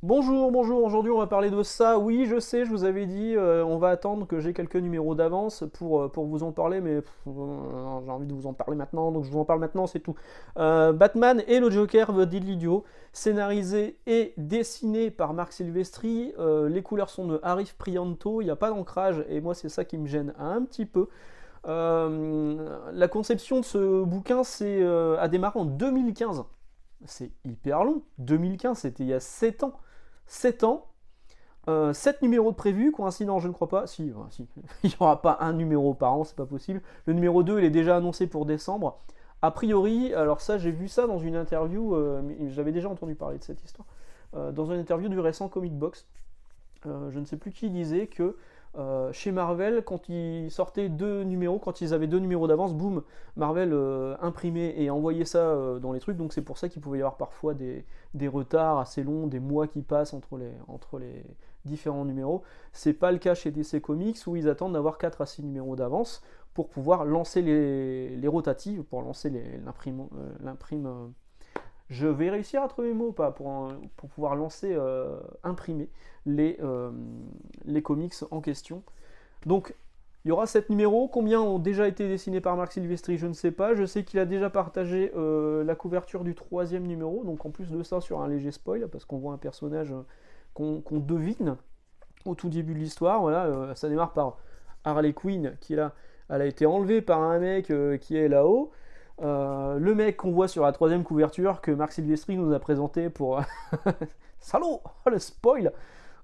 Bonjour, bonjour, aujourd'hui on va parler de ça. Oui, je sais, je vous avais dit, on va attendre que j'ai quelques numéros d'avance pour vous en parler, mais j'ai envie de vous en parler maintenant, donc je vous en parle maintenant, c'est tout. Batman et le Joker de Deadly Duo, scénarisé et dessiné par Marc Silvestri. Les couleurs sont de Arif Prianto, il n'y a pas d'ancrage, et moi c'est ça qui me gêne un petit peu. La conception de ce bouquin a démarré en 2015. C'est hyper long. 2015, c'était il y a 7 ans. 7 ans, 7 numéros de prévus, coïncident, je ne crois pas. Si, si. Il n'y aura pas un numéro par an, c'est pas possible. Le numéro 2, il est déjà annoncé pour décembre. A priori, alors ça, j'ai vu ça dans une interview, j'avais déjà entendu parler de cette histoire, dans une interview du récent Comic Box. Je ne sais plus qui disait que chez Marvel, quand ils sortaient deux numéros, quand ils avaient deux numéros d'avance, boum, Marvel imprimait et envoyait ça dans les trucs. Donc c'est pour ça qu'il pouvait y avoir parfois des retards assez longs, des mois qui passent entre les différents numéros. C'est pas le cas chez DC Comics où ils attendent d'avoir 4 à 6 numéros d'avance pour pouvoir lancer les rotatives, pour lancer l'imprime. Je vais réussir à trouver mes mots pas pour pouvoir lancer, imprimer les comics en question. Donc il y aura 7 numéros. Combien ont déjà été dessinés par Marc Silvestri, je ne sais pas. Je sais qu'il a déjà partagé la couverture du troisième numéro. Donc en plus de ça, sur un léger spoil, parce qu'on voit un personnage qu'on devine au tout début de l'histoire. Voilà, ça démarre par Harley Quinn qui est là. Elle a été enlevée par un mec qui est là-haut. Le mec qu'on voit sur la troisième couverture que Marc Silvestri nous a présenté pour... Salaud, oh, le spoil.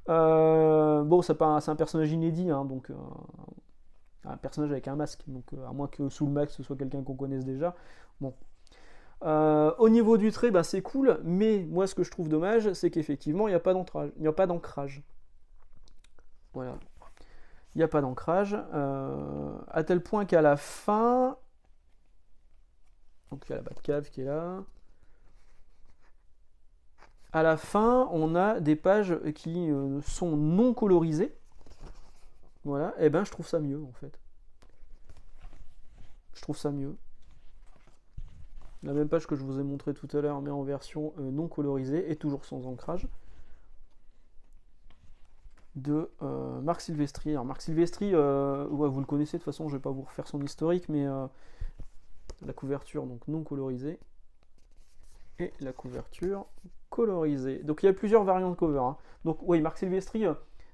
Bon, c'est un personnage inédit, hein, donc un personnage avec un masque, donc à moins que sous le masque ce soit quelqu'un qu'on connaisse déjà. Bon. Au niveau du trait, bah, c'est cool, mais moi ce que je trouve dommage, c'est qu'effectivement il n'y a pas d'ancrage. Il n'y a pas d'ancrage. Voilà. Il n'y a pas d'ancrage. À tel point qu'à la fin... Donc il y a la Batcave qui est là. À la fin, on a des pages qui sont non colorisées. Voilà, et ben je trouve ça mieux en fait. Je trouve ça mieux. La même page que je vous ai montré tout à l'heure, mais en version non colorisée et toujours sans ancrage. De Marc Silvestri. Alors Marc Silvestri, ouais, vous le connaissez de toute façon, je ne vais pas vous refaire son historique, mais la couverture donc non colorisée. Et la couverture colorisée. Donc il y a plusieurs variantes de cover. Hein. Donc oui, Marc Silvestri,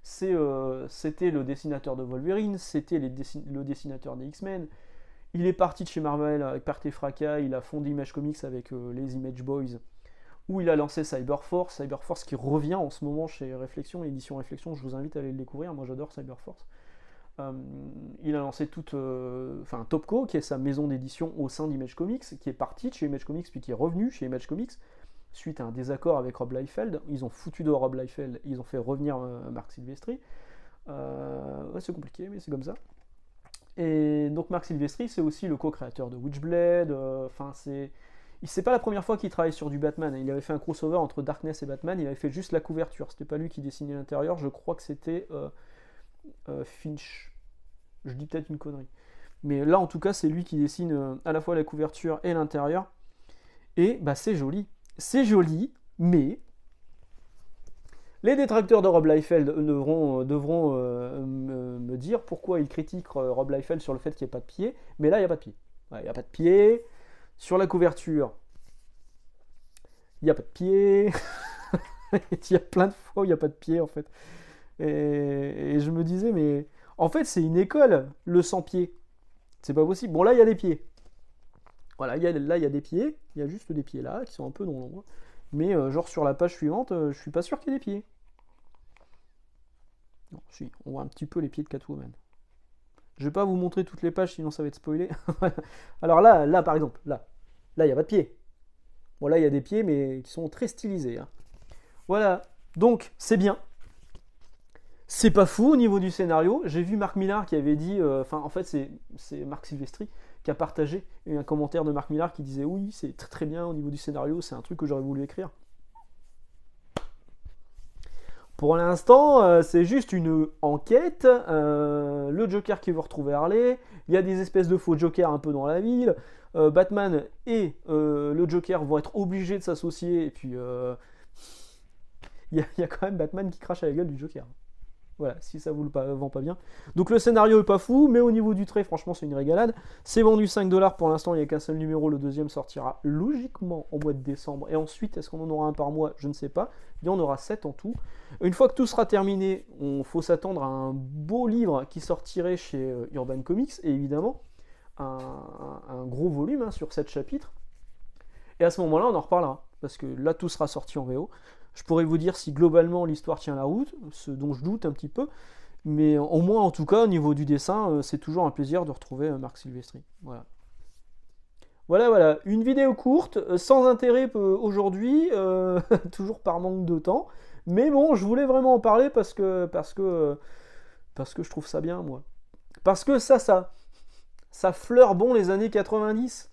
c'était le dessinateur de Wolverine, c'était le dessinateur des X-Men. Il est parti de chez Marvel avec Part et Fracas, il a fondé Image Comics avec les Image Boys, où il a lancé Cyberforce qui revient en ce moment chez Réflexion, l'édition Réflexion, je vous invite à aller le découvrir, moi j'adore Cyberforce. Il a lancé Topco, qui est sa maison d'édition au sein d'Image Comics, qui est parti de chez Image Comics, puis qui est revenu chez Image Comics, suite à un désaccord avec Rob Liefeld. Ils ont foutu dehors Rob Liefeld, ils ont fait revenir Marc Silvestri. Ouais, c'est compliqué, mais c'est comme ça. Et donc Marc Silvestri, c'est aussi le co-créateur de Witchblade. C'est pas la première fois qu'il travaille sur du Batman. Il avait fait un crossover entre Darkness et Batman, il avait fait juste la couverture. C'était pas lui qui dessinait l'intérieur, je crois que c'était... Finch. Je dis peut-être une connerie. Mais là, en tout cas, c'est lui qui dessine à la fois la couverture et l'intérieur. Et bah, c'est joli. C'est joli, mais les détracteurs de Rob Liefeld devront me dire pourquoi ils critiquent Rob Liefeld sur le fait qu'il n'y ait pas de pied. Mais là, il n'y a pas de pied. Il n'y a pas de pied. Sur la couverture, il n'y a pas de pied. Il y a plein de fois où il n'y a pas de pied, en fait. Et je me disais, mais en fait, c'est une école, le sans-pied. C'est pas possible. Bon, là, il y a des pieds. Voilà, là, il y a des pieds. Il y a juste des pieds là, qui sont un peu dans l'ombre. Mais genre sur la page suivante, je suis pas sûr qu'il y ait des pieds. Non, si, on voit un petit peu les pieds de Catwoman. Je vais pas vous montrer toutes les pages, sinon ça va être spoilé. Alors là, par exemple, là, il n'y a pas de pieds. Bon, là, il y a des pieds, mais qui sont très stylisés. Hein. Voilà, donc, c'est bien. C'est pas fou au niveau du scénario. J'ai vu Marc Millar qui avait dit... en fait, c'est Marc Silvestri qui a partagé un commentaire de Marc Millar qui disait « Oui, c'est très très bien au niveau du scénario, c'est un truc que j'aurais voulu écrire. » Pour l'instant, c'est juste une enquête. Le Joker qui veut retrouver Harley. Il y a des espèces de faux Jokers un peu dans la ville. Batman et le Joker vont être obligés de s'associer. Et puis... il y a quand même Batman qui crache à la gueule du Joker. Voilà, si ça vous le vend pas bien. Donc le scénario est pas fou, mais au niveau du trait, franchement, c'est une régalade. C'est vendu 5$ pour l'instant, il n'y a qu'un seul numéro. Le deuxième sortira logiquement au mois de décembre. Et ensuite, est-ce qu'on en aura un par mois? Je ne sais pas. Il y en aura 7 en tout. Une fois que tout sera terminé, il faut s'attendre à un beau livre qui sortirait chez Urban Comics, et évidemment, un gros volume hein, sur 7 chapitres. Et à ce moment-là, on en reparlera. Parce que là, tout sera sorti en VO. Je pourrais vous dire si globalement l'histoire tient la route, ce dont je doute un petit peu. Mais au moins, en tout cas, au niveau du dessin, c'est toujours un plaisir de retrouver Marc Silvestri. Voilà. Voilà. Une vidéo courte, sans intérêt aujourd'hui, toujours par manque de temps. Mais bon, je voulais vraiment en parler parce que je trouve ça bien, moi. Parce que ça fleure bon les années 90.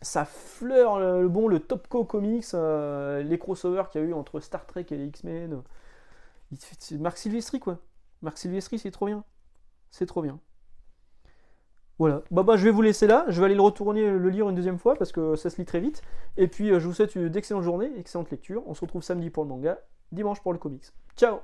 Ça fleure le Topco Comics, les crossovers qu'il y a eu entre Star Trek et les X-Men. C'est Marc Silvestri, quoi. Marc Silvestri, c'est trop bien. C'est trop bien. Voilà. Bah, je vais vous laisser là. Je vais aller le lire une deuxième fois parce que ça se lit très vite. Et puis, je vous souhaite d'excellentes journées, excellente lecture. On se retrouve samedi pour le manga, dimanche pour le comics. Ciao!